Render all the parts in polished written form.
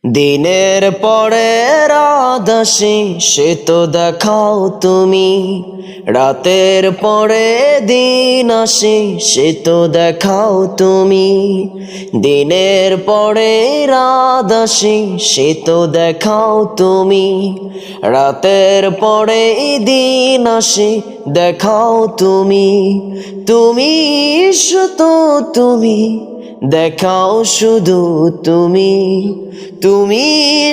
দিনের পরে রাত আসে সে তো দেখাও তুমি, রাতের পরে দিন আসে সে তো দেখাও তুমি। দিনের পরে রাত আসে সে তো দেখাও তুমি, রাতের পরে দিন আসে দেখাও তুমি। তুমি শুধু তুমি, দেখাও শুধু তুমি। তুমি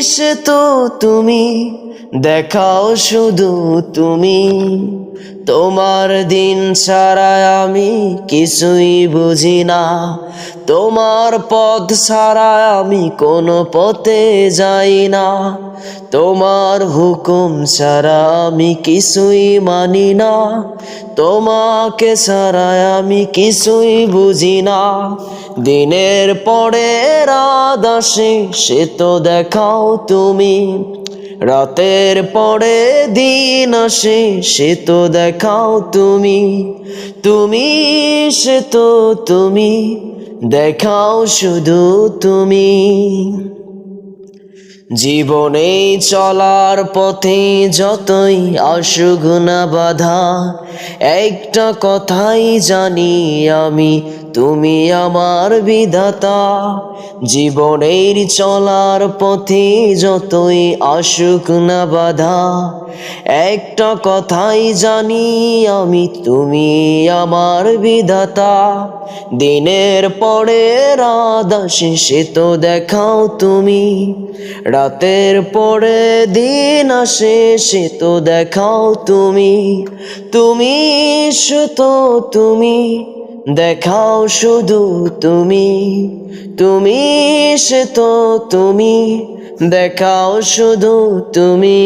সে তো তুমি, দেখাও শুধু তুমি। তোমার দিন ছাড়া আমি কিছুই বুঝি না, তোমার পথ ছাড়া আমি কোনো পথে যাই না। তোমার হুকুম ছাড়া আমি কিছুই মানি না, তোমাকে ছাড়া আমি কিছুই বুঝি না। দিনের পরে রাত আসে সে তো দেখাও তুমি, রাতের পরে দিন আসে সে তো দেখাও তুমি। তুমি সে তো তুমি, দেখাও শুধু তুমি। জীবনে চলার পথে যতই আসুক না বাধা, একটা কথাই জানি আমি, তুমি আমার বিধাতা। জীবনের চলার পথে যতই আসুক না বাধা, একটা কথাই জানি আমি, তুমি আমার বিধাতা। দিনের পরে রাত আসে সে তো দেখাও তুমি, রাতের পরে দিন আসে সে তো দেখাও তুমি। তুমি শুধু তুমি, দেখাও শুধু তুমি। তুমি সে তো তুমি, দেখাও শুধু তুমি।